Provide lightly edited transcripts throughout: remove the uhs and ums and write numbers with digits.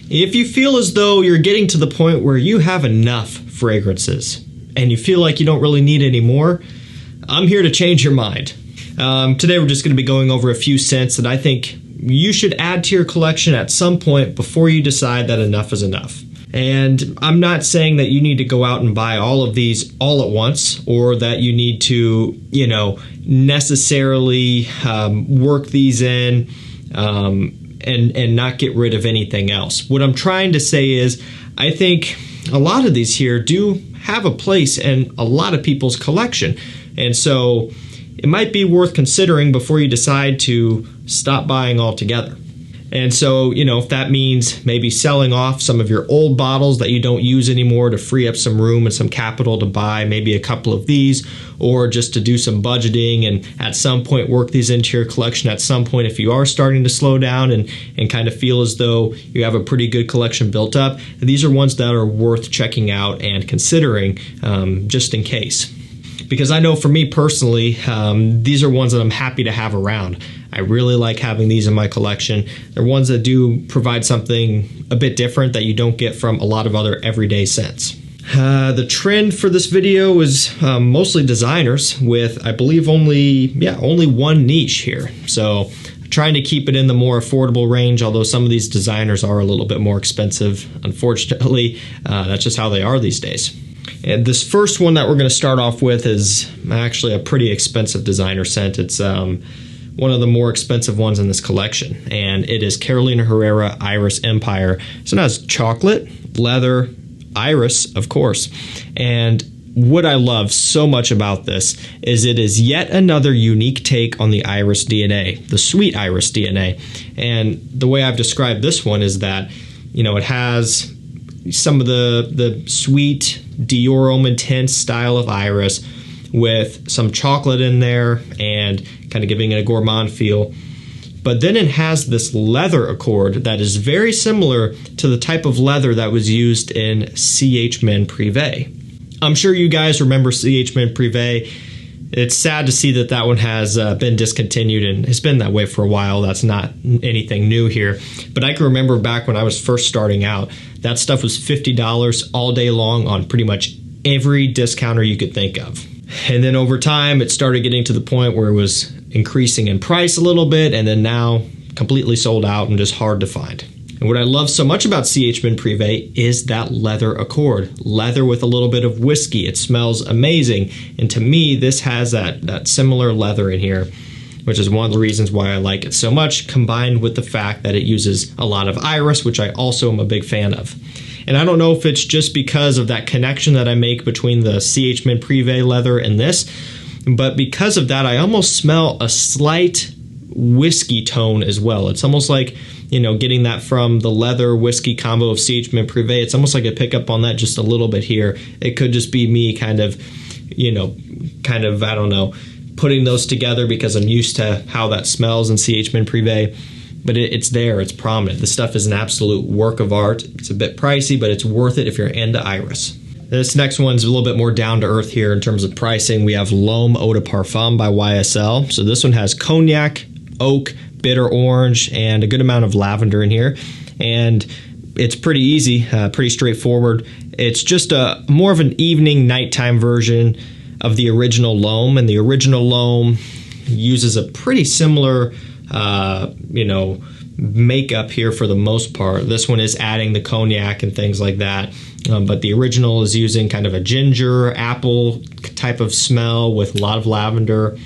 If you feel as though you're getting to the point where you have enough fragrances and you feel like you don't really need any more, I'm here to change your mind. Today we're just going to be going over a few scents that I think you should add to your collection at some point before you decide that enough is enough. And I'm not saying that you need to go out and buy all of these all at once, or that you need to, necessarily work these in and not get rid of anything else. What I'm trying to say is, I think a lot of these here do have a place in a lot of people's collection. And so it might be worth considering before you decide to stop buying altogether. And so, if that means maybe selling off some of your old bottles that you don't use anymore to free up some room and some capital to buy maybe a couple of these, or just to do some budgeting and at some point work these into your collection at some point if you are starting to slow down and kind of feel as though you have a pretty good collection built up. These are ones that are worth checking out and considering just in case. Because I know for me personally, these are ones that I'm happy to have around. I really like having these in my collection. They're ones that do provide something a bit different that you don't get from a lot of other everyday scents. The trend for this video is mostly designers with, I believe, only one niche here. So trying to keep it in the more affordable range, although some of these designers are a little bit more expensive. Unfortunately, that's just how they are these days. And this first one that we're going to start off with is actually a pretty expensive designer scent. It's one of the more expensive ones in this collection, and it is Carolina Herrera Iris Empire. So it has chocolate, leather, iris, of course. And what I love so much about this is it is yet another unique take on the iris DNA, the sweet iris DNA. And the way I've described this one is that, it has some of the sweet Dior Homme Intense style of iris with some chocolate in there and kind of giving it a gourmand feel. But then it has this leather accord that is very similar to the type of leather that was used in CH Men Privé. I'm sure you guys remember CH Men Privé. It's sad to see that that one has been discontinued, and it's been that way for a while. That's not anything new here. But I can remember back when I was first starting out, that stuff was $50 all day long on pretty much every discounter you could think of. And then over time, it started getting to the point where it was increasing in price a little bit, and then now completely sold out and just hard to find. And what I love so much about CH Men Privé is that leather accord. Leather with a little bit of whiskey. It smells amazing. And to me, this has that similar leather in here, which is one of the reasons why I like it so much, combined with the fact that it uses a lot of iris, which I also am a big fan of. And I don't know if it's just because of that connection that I make between the CH Men Privé leather and this, but because of that, I almost smell a slight whiskey tone as well. It's almost like, getting that from the leather whiskey combo of CH Men Privé. It's almost like I pick up on that just a little bit here. It could just be me kind of, I don't know, putting those together because I'm used to how that smells in CH Men Privé. But it's there, it's prominent. This stuff is an absolute work of art. It's a bit pricey, but it's worth it if you're into iris. This next one's a little bit more down to earth here in terms of pricing. We have L'Homme Eau de Parfum by YSL. So this one has cognac, oak, bitter orange, and a good amount of lavender in here. And it's pretty easy, pretty straightforward. It's just more of an evening, nighttime version of the original L'Homme. And the original L'Homme uses a pretty similar makeup here for the most part. This one is adding the cognac and things like that. But the original is using kind of a ginger, apple type of smell with a lot of lavender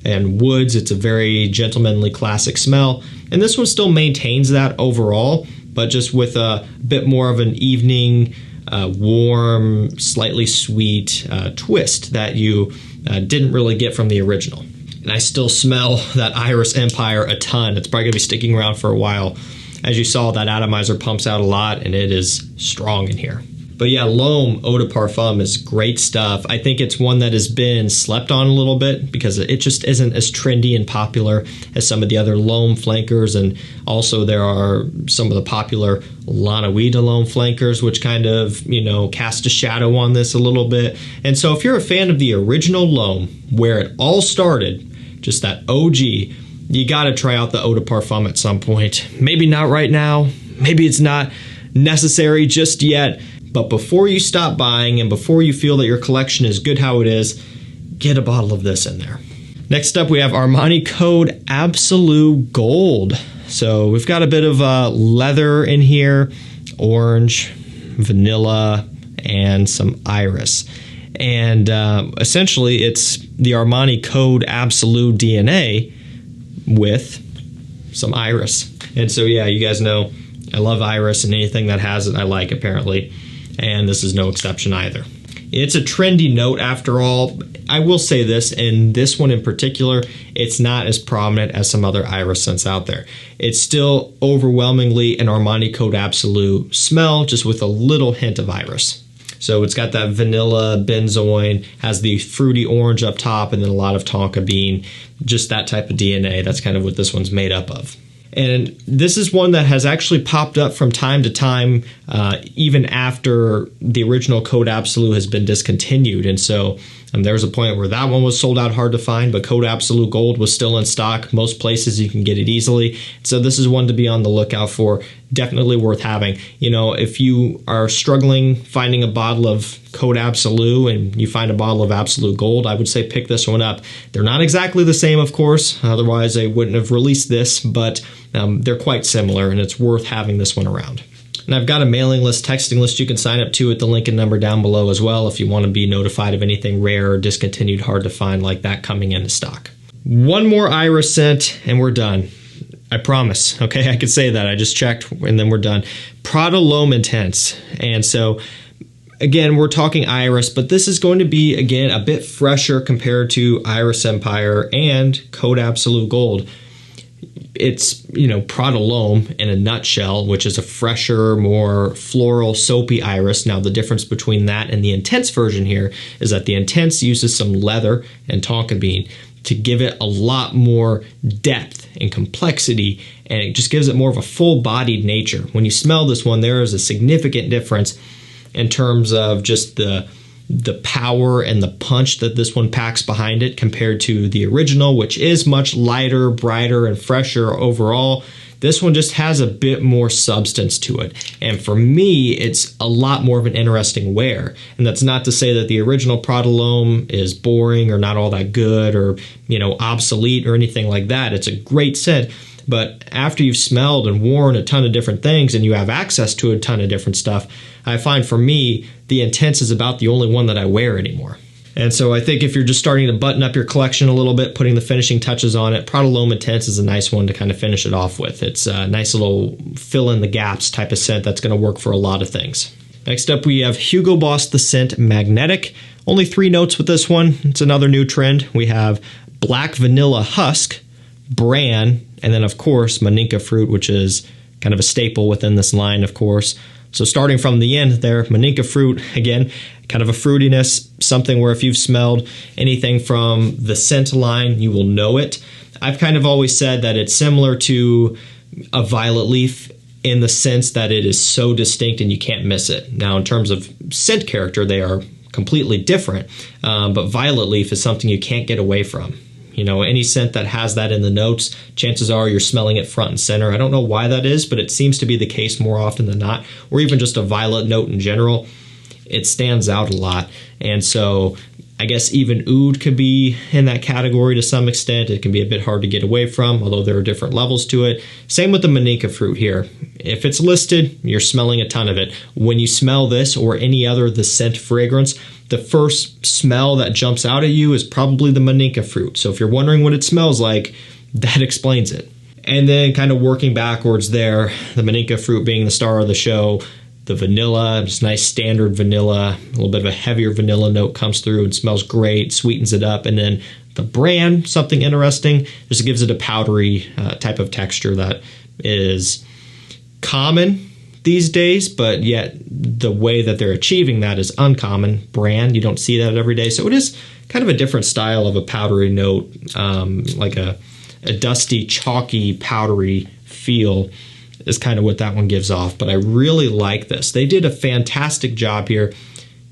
and woods. It's a very gentlemanly classic smell. And this one still maintains that overall, but just with a bit more of an evening, warm, slightly sweet twist that you didn't really get from the original. And I still smell that Iris Empire a ton. It's probably going to be sticking around for a while. As you saw, that atomizer pumps out a lot, and it is strong in here. But yeah, L'Homme Eau de Parfum is great stuff. I think it's one that has been slept on a little bit because it just isn't as trendy and popular as some of the other L'Homme flankers. And also there are some of the popular La Nuit de L'Homme flankers, which kind of, cast a shadow on this a little bit. And so if you're a fan of the original L'Homme, where it all started, just that OG, you got to try out the Eau de Parfum at some point. Maybe not right now, maybe it's not necessary just yet, but before you stop buying and before you feel that your collection is good how it is, get a bottle of this in there. Next up, we have Armani Code Absolute Gold. So we've got a bit of leather in here, orange, vanilla, and some iris. And essentially, it's the Armani Code Absolute DNA with some iris. And so, yeah, you guys know I love iris, and anything that has it I like, apparently. And this is no exception either. It's a trendy note after all. I will say this, in this one in particular, it's not as prominent as some other iris scents out there. It's still overwhelmingly an Armani Code Absolute smell, just with a little hint of iris. So it's got that vanilla benzoin, has the fruity orange up top, and then a lot of tonka bean, just that type of DNA. That's kind of what this one's made up of. And this is one that has actually popped up from time to time, even after the original Code Absolute has been discontinued. And so there was a point where that one was sold out hard to find, but Code Absolute Gold was still in stock. Most places you can get it easily. So this is one to be on the lookout for. Definitely worth having. You know, if you are struggling finding a bottle of Code Absolute and you find a bottle of Absolute Gold, I would say pick this one up. They're not exactly the same, of course. Otherwise, they wouldn't have released this, but they're quite similar, and it's worth having this one around. And I've got a mailing list, texting list you can sign up to at the link and number down below as well if you want to be notified of anything rare or discontinued, hard to find like that coming into stock. One more iris scent and we're done. I promise. Okay, I could say that. I just checked and then we're done. Prolom Intense. And so again, we're talking iris, but this is going to be, again, a bit fresher compared to Iris Empire and Code Absolute Gold. It's, you know, Prolom in a nutshell, which is a fresher, more floral, soapy iris. Now, the difference between that and the Intense version here is that the Intense uses some leather and tonka bean to give it a lot more depth and complexity, and it just gives it more of a full-bodied nature. When you smell this one, there is a significant difference in terms of just the power and the punch that this one packs behind it compared to the original, which is much lighter, brighter, and fresher overall. This one just has a bit more substance to it. And for me, it's a lot more of an interesting wear. And that's not to say that the original Prolom is boring or not all that good or, you know, obsolete or anything like that. It's a great scent. But after you've smelled and worn a ton of different things and you have access to a ton of different stuff, I find for me, the Intense is about the only one that I wear anymore. And so I think if you're just starting to button up your collection a little bit, putting the finishing touches on it, Prolom Intense is a nice one to kind of finish it off with. It's a nice little fill in the gaps type of scent that's going to work for a lot of things. Next up, we have Hugo Boss The Scent Magnetic. Only 3 notes with this one. It's another new trend. We have Black Vanilla Husk, Bran, and then, of course, Maninka Fruit, which is kind of a staple within this line, of course. So starting from the end there, Maninka Fruit, again, kind of a fruitiness, something where if you've smelled anything from the scent line, you will know it. I've kind of always said that it's similar to a violet leaf in the sense that it is so distinct and you can't miss it. Now, in terms of scent character, they are completely different, but violet leaf is something you can't get away from. You know, any scent that has that in the notes, chances are you're smelling it front and center. I don't know why that is, but it seems to be the case more often than not, or even just a violet note in general. It stands out a lot. And so I guess even oud could be in that category to some extent. It can be a bit hard to get away from, although there are different levels to it. Same with the Maninka Fruit here. If it's listed, you're smelling a ton of it. When you smell this or any other the scent fragrance, the first smell that jumps out at you is probably the Maninka Fruit. So if you're wondering what it smells like, that explains it. And then kind of working backwards there, the Maninka Fruit being the star of the show, the vanilla, just nice standard vanilla, a little bit of a heavier vanilla note comes through and smells great, sweetens it up. And then the Bran, something interesting, just gives it a powdery type of texture that is common these days, but yet the way that they're achieving that is uncommon. Bran, you don't see that every day. So it is kind of a different style of a powdery note, like a dusty, chalky, powdery feel is kind of what that one gives off. But I really like this. They did a fantastic job here,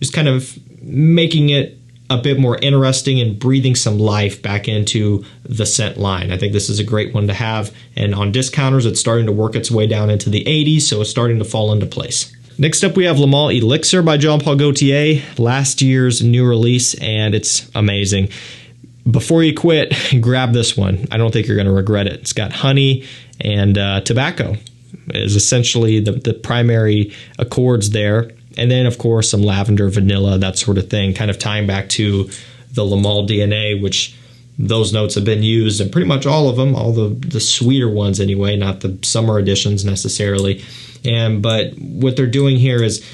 just kind of making it a bit more interesting and breathing some life back into the scent line. I think this is a great one to have, and on discounters it's starting to work its way down into the 80s, so it's starting to fall into place. Next up we have Lal Elixir by Jean Paul Gaultier, last year's new release, and it's amazing. Before you quit, grab this one. I don't think you're going to regret it. It's got honey and tobacco is essentially the primary accords there. And then, of course, some lavender, vanilla, that sort of thing, kind of tying back to the Lamal DNA, which those notes have been used in pretty much all of them, all the sweeter ones anyway, not the summer editions necessarily. But what they're doing here is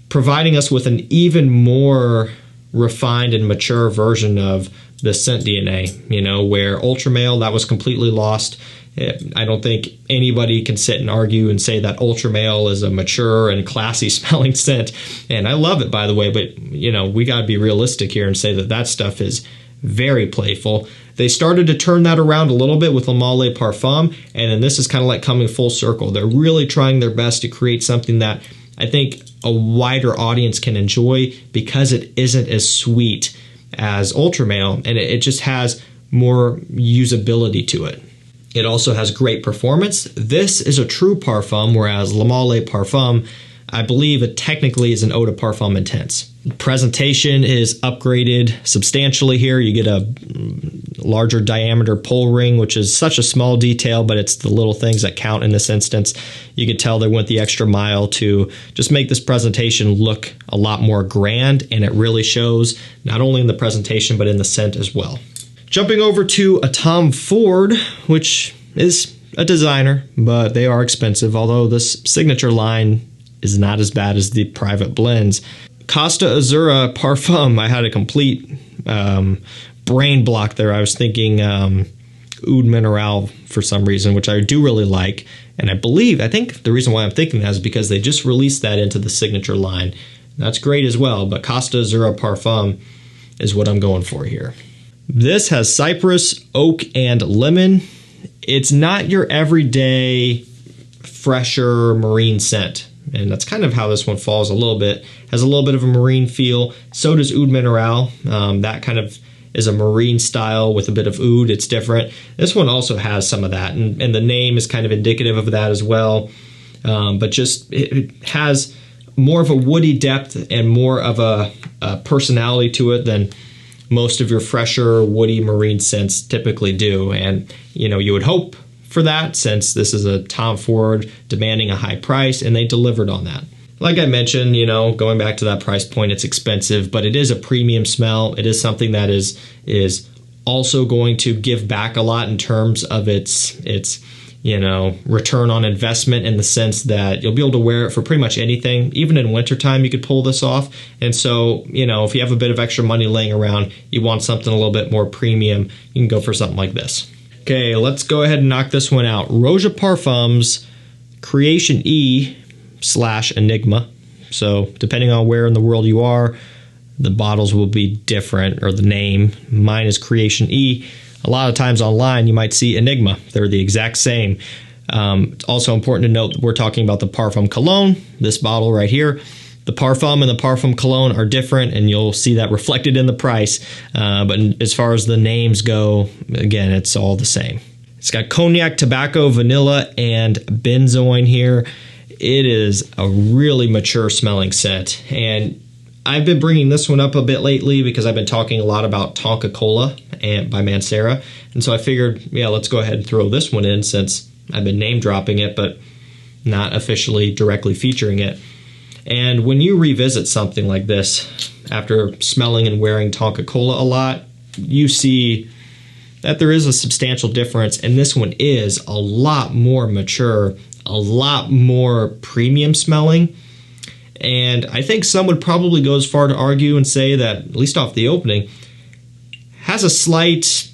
providing us with an even more refined and mature version of the scent DNA, where Ultra Male, that was completely lost. I don't think anybody can sit and argue and say that Ultra Male is a mature and classy smelling scent. And I love it, by the way, but we got to be realistic here and say that stuff is very playful. They started to turn that around a little bit with Lal Le Parfum, and then this is kind of like coming full circle. They're really trying their best to create something that I think a wider audience can enjoy because it isn't as sweet as Ultra Male, and it just has more usability to it. It also has great performance. This is a true parfum, whereas Lal Le Parfum, I believe it technically is an eau de parfum intense. Presentation is upgraded substantially here. You get a larger diameter pull ring, which is such a small detail, but it's the little things that count in this instance. You could tell they went the extra mile to just make this presentation look a lot more grand, and it really shows not only in the presentation, but in the scent as well. Jumping over to a Tom Ford, which is a designer, but they are expensive, although this signature line is not as bad as the private blends. Costa Azura Parfum, I had a complete brain block there. I was thinking Oud Mineral for some reason, which I do really like. And I think the reason why I'm thinking that is because they just released that into the signature line. That's great as well, but Costa Azura Parfum is what I'm going for here. This has cypress, oak, and lemon. It's not your everyday fresher marine scent, and that's kind of how this one falls a little bit. Has a little bit of a marine feel. So does Oud Mineral. That kind of is a marine style with a bit of oud. It's different. This one also has some of that, and the name is kind of indicative of that as well. But just it has more of a woody depth and more of a personality to it than most of your fresher woody marine scents typically do. And you would hope for that, since this is a Tom Ford demanding a high price, and they delivered on that. Like I mentioned, going back to that price point, it's expensive, but it is a premium smell. It is something that is also going to give back a lot in terms of its return on investment, in the sense that you'll be able to wear it for pretty much anything. Even in wintertime, you could pull this off. And so, if you have a bit of extra money laying around, you want something a little bit more premium, you can go for something like this. Okay, let's go ahead and knock this one out. Roja Parfums Creation E/Enigma. So depending on where in the world you are, the bottles will be different, or the name. Mine is Creation E. A lot of times online you might see Enigma. They're the exact same. It's also important to note that we're talking about the Parfum Cologne, this bottle right here. The Parfum and the Parfum Cologne are different, and you'll see that reflected in the price. But as far as the names go, again, it's all the same. It's got cognac, tobacco, vanilla, and benzoin here. It is a really mature smelling scent. And I've been bringing this one up a bit lately because I've been talking a lot about Tonka Cola by Mancera. And so I figured, yeah, let's go ahead and throw this one in, since I've been name dropping it, but not officially directly featuring it. And when you revisit something like this, after smelling and wearing Tonka Cola a lot, you see that there is a substantial difference, and this one is a lot more mature, a lot more premium smelling. And I think some would probably go as far to argue and say that, at least off the opening, has a slight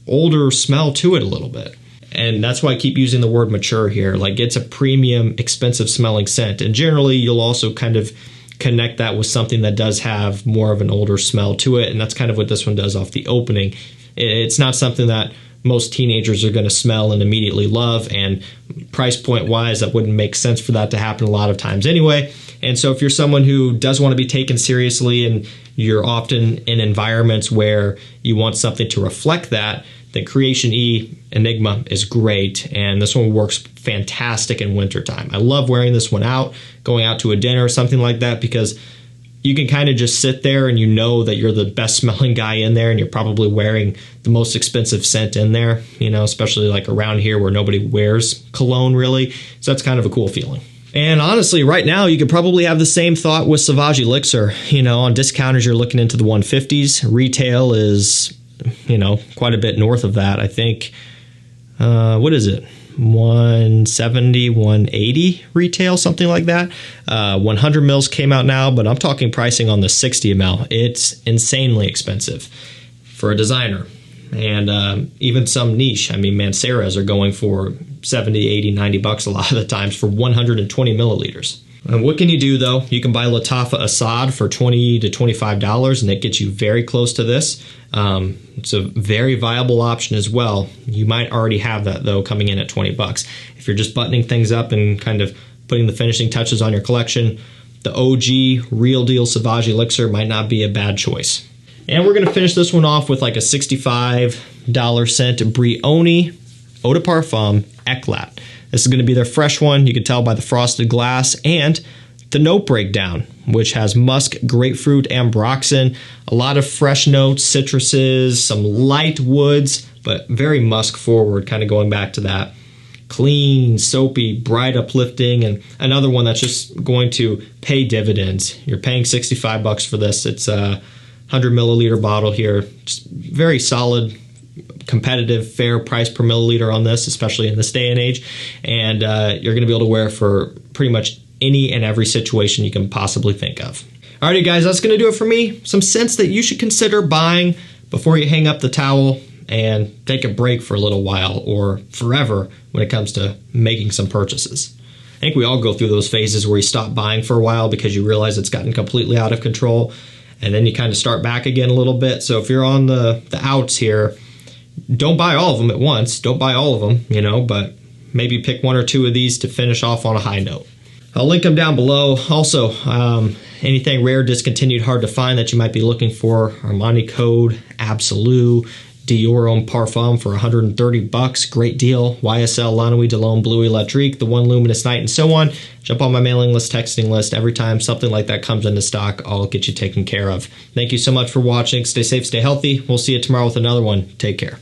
older smell to it a little bit. And that's why I keep using the word mature here. Like, it's a premium, expensive smelling scent. And generally, you'll also kind of connect that with something that does have more of an older smell to it. And that's kind of what this one does off the opening. It's not something that most teenagers are going to smell and immediately love. And price point wise, that wouldn't make sense for that to happen a lot of times anyway. And so if you're someone who does want to be taken seriously and you're often in environments where you want something to reflect that, then Creation E Enigma is great, and this one works fantastic in wintertime. I love wearing this one out, going out to a dinner or something like that, because you can kind of just sit there and you know that you're the best smelling guy in there, and you're probably wearing the most expensive scent in there, you know, especially like around here where nobody wears cologne really. So that's kind of a cool feeling. And honestly, right now, you could probably have the same thought with Sauvage Elixir. You know, on discounters, you're looking into the 150s. Retail is, you know, quite a bit north of that. I think, what is it? 170, 180 retail, something like that. 100 mils came out now, but I'm talking pricing on the 60 ml. It's insanely expensive for a designer. And even some niche, I mean, Manceras are going for 70, 80, 90 bucks a lot of the times for 120 milliliters. And what can you do though? You can buy Lattafa Assad for $20 to $25, and it gets you very close to this. It's a very viable option as well. You might already have that though coming in at 20 bucks. If you're just buttoning things up and kind of putting the finishing touches on your collection, the OG real deal Sauvage Elixir might not be a bad choice. And we're going to finish this one off with like a $65 scent Brioni Eau de Parfum Eclat. This is going to be their fresh one. You can tell by the frosted glass and the note breakdown, which has musk, grapefruit, ambroxan, a lot of fresh notes, citruses, some light woods, but very musk forward, kind of going back to that. Clean, soapy, bright, uplifting, and another one that's just going to pay dividends. You're paying 65 bucks for this. It's a 100 milliliter bottle here. Just very solid, competitive, fair price per milliliter on this, especially in this day and age. And you're going to be able to wear for pretty much any and every situation you can possibly think of. Alrighty guys, that's going to do it for me. Some scents that you should consider buying before you hang up the towel and take a break for a little while or forever when it comes to making some purchases. I think we all go through those phases where you stop buying for a while because you realize it's gotten completely out of control, and then you kind of start back again a little bit. So if you're on the outs here, don't buy all of them at once. Don't buy all of them, you know, but maybe pick one or two of these to finish off on a high note. I'll link them down below. Also, anything rare, discontinued, hard to find that you might be looking for, Armani Code, Absolute, Dior Homme Parfum for 130 bucks, great deal. YSL, La Nuit de l'Homme, Bleu Electrique, The One Luminous Night, and so on. Jump on my mailing list, texting list. Every time something like that comes into stock, I'll get you taken care of. Thank you so much for watching. Stay safe, stay healthy. We'll see you tomorrow with another one. Take care.